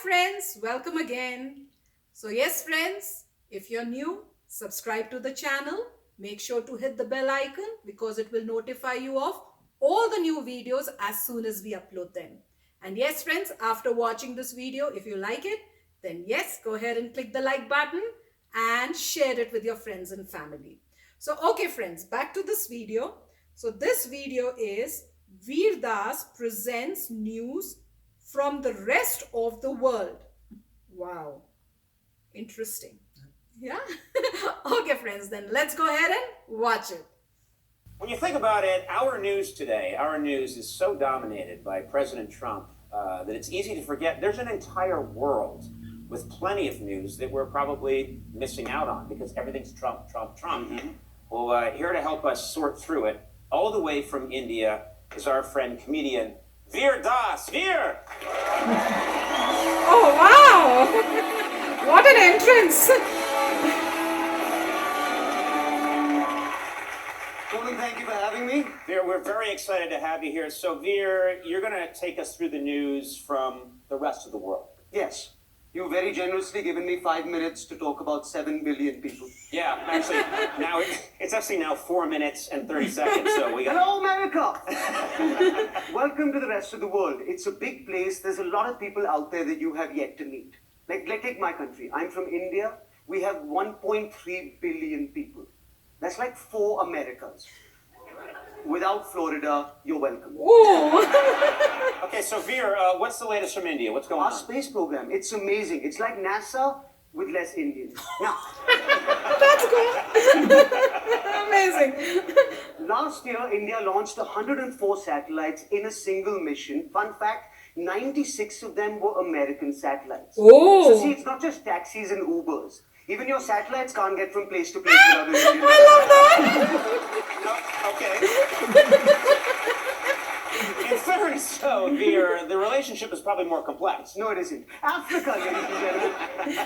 friends, welcome again. So yes friends, if you're new, subscribe to the channel. Make sure to hit the bell icon because it will notify you of all the new videos as soon as we upload them. And yes friends, after watching this video, if you like it, then yes, go ahead and click the like button and share it with your friends and family. So okay friends, back to this video. So this video is Veer Das presents news from the rest of the world. Wow, interesting. Yeah. Okay, friends, then let's go ahead and watch it. When you think about it, our news today, our news is so dominated by President Trump that it's easy to forget there's an entire world with plenty of news that we're probably missing out on because everything's Trump, Trump, Trump. Mm-hmm. Well, here to help us sort through it, all the way from India, is our friend comedian VIR Das. VIR! Oh, wow! What an entrance! Conan, thank you for having me. VIR, we're very excited to have you here. So, VIR, you're going to take us through the news from the rest of the world. Yes. You very generously given me 5 minutes to talk about 7 billion people. Yeah, actually, now it's actually now 4 minutes and 30 seconds, so we got... Hello, America! Welcome to the rest of the world. It's a big place. There's a lot of people out there that you have yet to meet. Like, let's take my country. I'm from India. We have 1.3 billion people. That's like 4 Americas. Without Florida, you're welcome. Oh! Okay, so VIR, what's the latest from India? What's going Our on? space program, it's amazing. It's like NASA with less Indians. Now, That's good. Amazing. last year, India launched 104 satellites in a single mission. Fun fact, 96 of them were American satellites. Oh. So see, it's not just taxis and Ubers. Even your satellites can't get from place to place without an Indian. I love that. Okay. In fairness, though, VIR, the relationship is probably more complex. No, it isn't. Africa, ladies and gentlemen.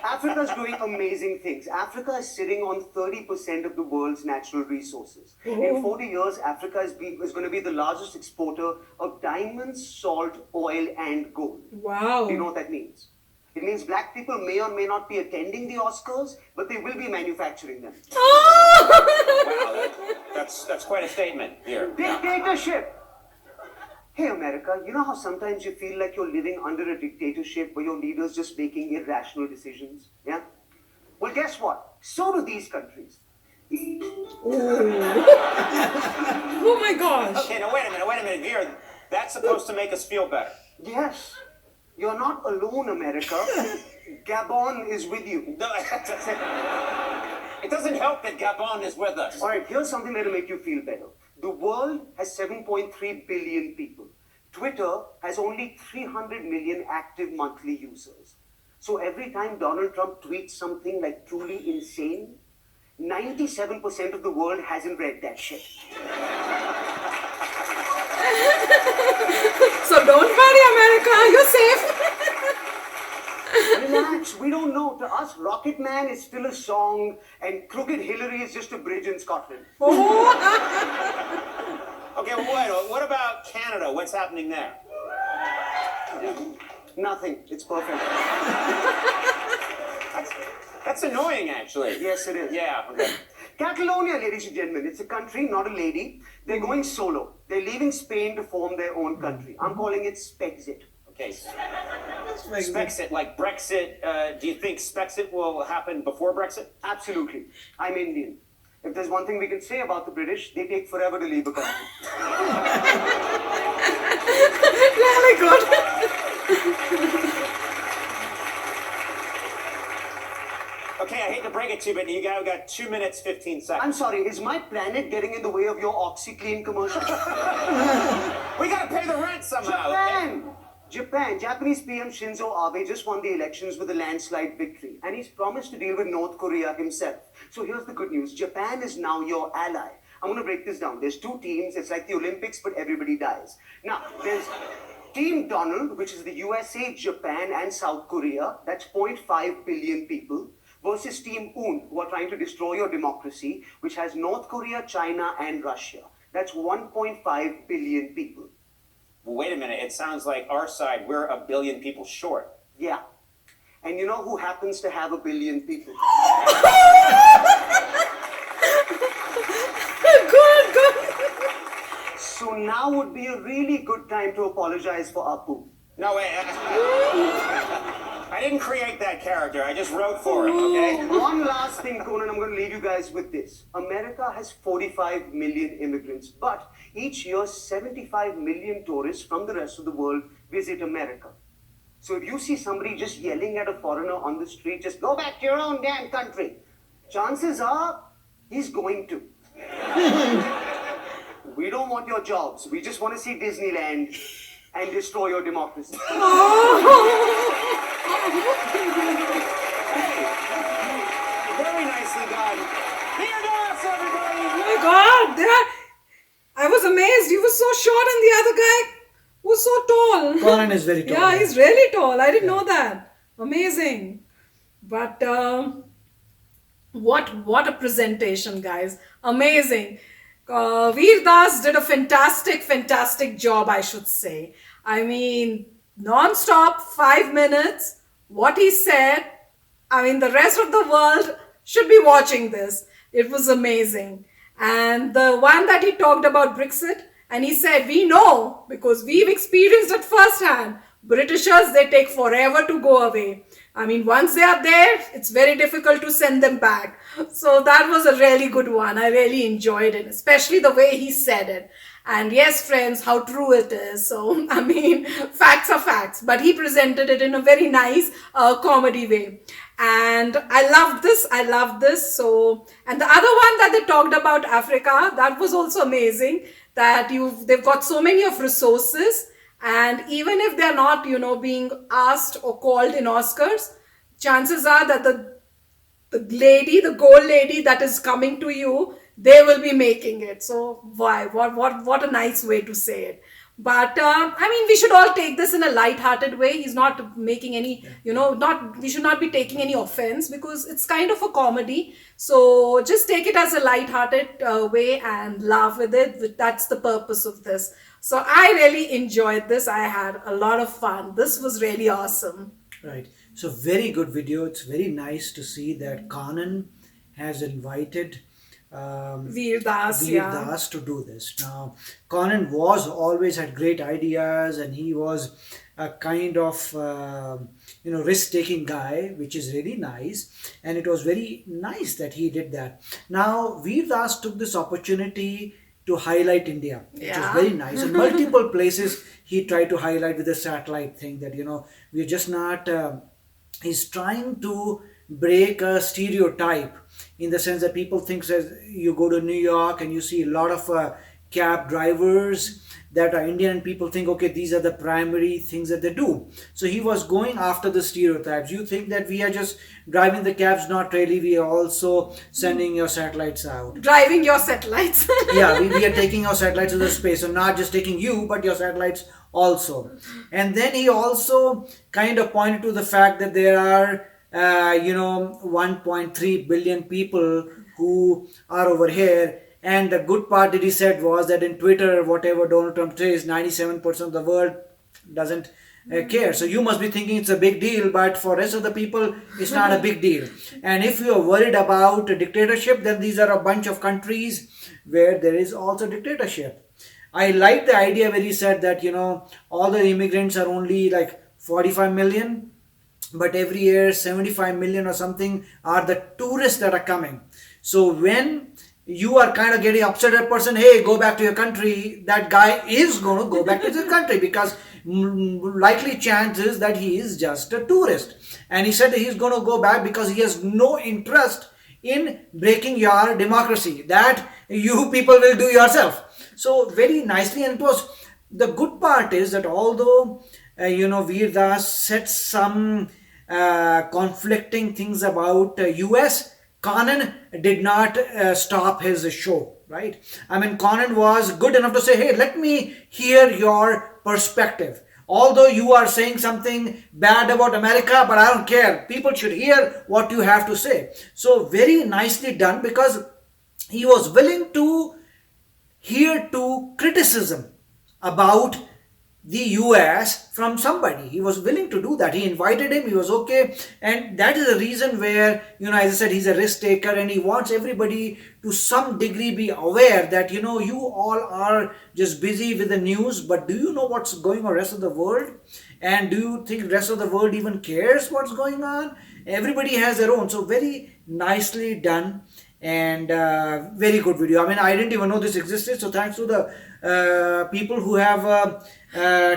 Africa's doing amazing things. Africa is sitting on 30% of the world's natural resources. In 40 years, Africa is going to be the largest exporter of diamonds, salt, oil, and gold. Wow. Do you know what that means? It means black people may or may not be attending the Oscars, but they will be manufacturing them. Oh! Wow, that's quite a statement, VIR. Dictatorship! Hey America, you know how sometimes you feel like you're living under a dictatorship where your leader's just making irrational decisions? Yeah? Well, guess what? So do these countries. Oh my gosh. Okay, now wait a minute, VIR. That's supposed to make us feel better. Yes. You're not alone, America. Gabon is with you. No, it doesnly help that Gabon is with us. All right, here's something that'll make you feel better. The world has 7.3 billion people. Twitter has only 300 million active monthly users. So every time Donald Trump tweets something like truly insane, 97% of the world hasn't read that shit. So don't worry, America, you're safe. Relax, we don't know. To us, Rocket Man is still a song and Crooked Hillary is just a bridge in Scotland. Oh. Okay, well, wait, what about Canada? What's happening there? Nothing. It's perfect. That's annoying, actually. Yes, it is. Yeah, okay. Catalonia, ladies and gentlemen, it's a country, not a lady. They're going solo. They're leaving Spain to form their own country. I'm calling it Spexit. Okay. Spexit, like Brexit. Do you think Spexit will happen before Brexit? Absolutely. I'm Indian. If there's one thing we can say about the British, they take forever to leave a country. Really good. Okay, I hate to break it to you, but you got 2 minutes, 15 seconds. I'm sorry, is my planet getting in the way of your OxyClean commercial? We gotta pay the rent somehow. Japan! Japan. Japanese PM Shinzo Abe just won the elections with a landslide victory. And he's promised to deal with North Korea himself. So here's the good news. Japan is now your ally. I'm going to break this down. There's 2 teams. It's like the Olympics, but everybody dies. Now, there's Team Donald, which is the USA, Japan, and South Korea. That's 0.5 billion people. Versus Team Un, who are trying to destroy your democracy, which has North Korea, China, and Russia. That's 1.5 billion people. Well, wait a minute. It sounds like our side, we're 1 billion people short. Yeah. And you know who happens to have 1 billion people? Good, good. So now would be a really good time to apologize for Apu. No, wait. I didn't create that character. I just wrote for it, okay? One last thing, Conan, I'm going to leave you guys with this. America has 45 million immigrants, but each year 75 million tourists from the rest of the world visit America. So if you see somebody just yelling at a foreigner on the street, just go back to your own damn country, chances are he's going to. We don't want your jobs. We just want to see Disneyland and destroy your democracy. Very nicely done. Here goes, everybody. Oh my God, I was amazed. He was so short and the other guy was so tall. Conan is very tall. Yeah, he's really tall. I didn't know that. Amazing. But what a presentation, guys. Amazing. Veer Das did a fantastic job, I should say. I mean, non-stop, 5 minutes. What he said, I mean, the rest of the world should be watching this. It was amazing. And the one that he talked about Brexit, and he said, we know because we've experienced it firsthand. Britishers, they take forever to go away. I mean, once they are there, it's very difficult to send them back. So that was a really good one. I really enjoyed it, especially the way he said it. And yes, friends, how true it is. So, I mean, facts are facts. But he presented it in a very nice comedy way. And I loved this. So, and the other one that they talked about Africa, that was also amazing. That they've got so many of resources. And even if they're not, being asked or called in Oscars, chances are that the gold lady that is coming to you, they will be making it. So why? What a nice way to say it. But I mean, we should all take this in a light-hearted way. He's not making any, we should not be taking any offense because it's kind of a comedy. So just take it as a light-hearted way and laugh with it. That's the purpose of this. So I really enjoyed this. I had a lot of fun. This was really awesome. Right. So very good video. It's very nice to see that Conan has invited Veer Das, Veer Das to do this. Now, Conan was always had great ideas, and he was a kind of risk-taking guy, which is really nice. And it was very nice that he did that. Now, Veer Das took this opportunity to highlight India, which is very nice. In multiple places, he tried to highlight with the satellite thing that we're just not. He's trying to break a stereotype in the sense that people think that you go to New York and you see a lot of cab drivers that are Indian, and people think, okay, these are the primary things that they do. So he was going after the stereotypes. You think that we are just driving the cabs? Not really. We are also sending your satellites out. Driving your satellites. Yeah, we are taking our satellites to the space. So not just taking you, but your satellites also. And then he also kind of pointed to the fact that there are 1.3 billion people who are over here. And the good part that he said was that in Twitter, whatever Donald Trump says, 97% of the world doesn't care. So you must be thinking it's a big deal, but for rest of the people, it's not a big deal. And if you are worried about a dictatorship, then these are a bunch of countries where there is also dictatorship. I like the idea where he said that, all the immigrants are only like 45 million, but every year 75 million or something are the tourists that are coming. So when you are kind of getting upset at a person, hey, go back to your country, that guy is going to go back to his country because likely chance is that he is just a tourist. And he said that he's going to go back because he has no interest in breaking your democracy that you people will do yourself. So very nicely, and it was the good part is that although Veer Das said some conflicting things about US, Conan did not stop his show, right? I mean, Conan was good enough to say, hey, let me hear your perspective. Although you are saying something bad about America, but I don't care. People should hear what you have to say. So very nicely done, because he was willing to hear to criticism about the US from somebody. He was willing to do that. He invited him, he was okay. And that is a reason where, as I said, he's a risk taker and he wants everybody to some degree be aware that, you all are just busy with the news, but do you know what's going on rest of the world? And do you think rest of the world even cares what's going on? Everybody has their own. So very nicely done and very good video. I mean, I didn't even know this existed. So thanks to the people who have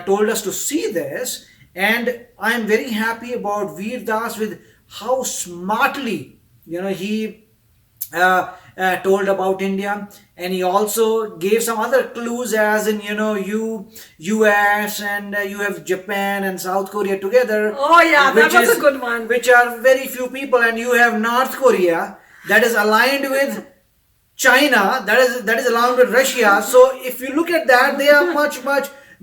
told us to see this. And I am very happy about VIR Das with how smartly, he told about India, and he also gave some other clues, as in US and you have Japan and South Korea together. Oh yeah, that was a good one. Which are very few people, and you have North Korea that is aligned with China, that is aligned with Russia. So if you look at that, they are much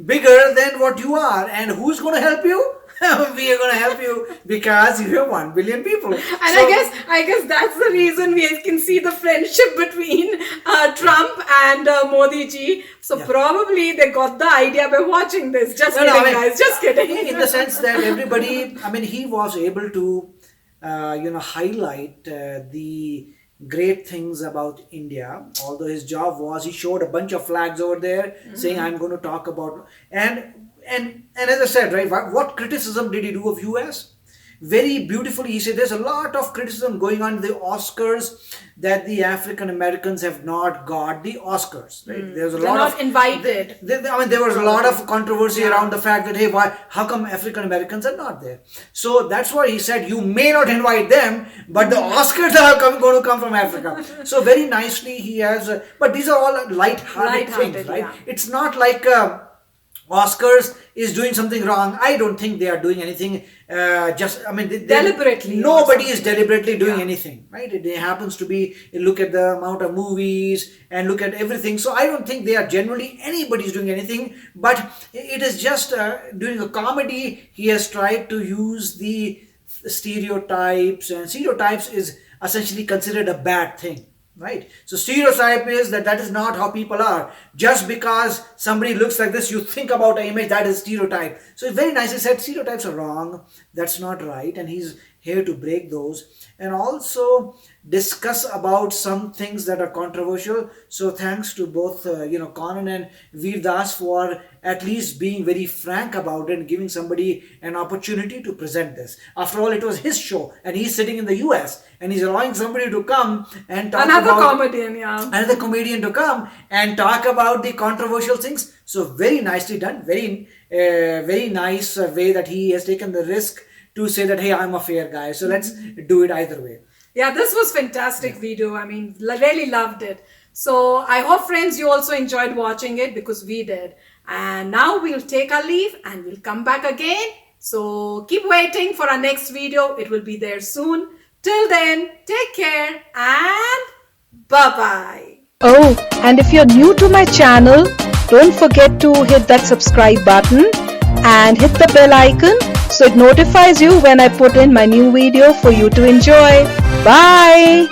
bigger than what you are, and who's going to help you? We are going to help you because you have 1 billion people. And I guess that's the reason we can see the friendship between Trump and Modi ji. So probably they got the idea by watching this. Just kidding, guys. Just kidding. In the sense that everybody, he was able to, highlight the great things about India. Although his job was, he showed a bunch of flags over there saying, I'm going to talk about, and as I said, right, what criticism did he do of US? Very beautifully, he said there's a lot of criticism going on in the Oscars that the African Americans have not got the Oscars. Right? There's a They're lot not of invited. There was a lot of controversy around the fact that, hey, how come African Americans are not there? So that's why he said you may not invite them, but the Oscars are going to come from Africa. So very nicely he has, but these are all light-hearted things, right? Yeah. It's not like Oscars is doing something wrong. I don't think they are doing anything deliberately. Nobody is deliberately doing anything, right? It happens to be, look at the amount of movies and look at everything. So I don't think they are generally anybody's doing anything, but it is just during a comedy, he has tried to use the stereotypes, and stereotypes is essentially considered a bad thing. Right? So stereotype is that is not how people are. Just because somebody looks like this, you think about an image, that is stereotype. So very nicely said, stereotypes are wrong. That's not right. And he's here to break those. And also discuss about some things that are controversial. So thanks to both, Conan and VIR Das for at least being very frank about it and giving somebody an opportunity to present this. After all, it was his show and he's sitting in the US and he's allowing somebody to come and talk another comedian to come and talk about the controversial things. So very nicely done. Very nice way that he has taken the risk to say that, hey, I'm a fair guy. So let's do it either way. Yeah, this was fantastic video. I mean, really loved it. So I hope, friends, you also enjoyed watching it because we did. And now we'll take our leave and we'll come back again. So keep waiting for our next video. It will be there soon. Till then, take care and bye-bye. Oh, and if you're new to my channel, don't forget to hit that subscribe button and hit the bell icon so it notifies you when I put in my new video for you to enjoy. Bye!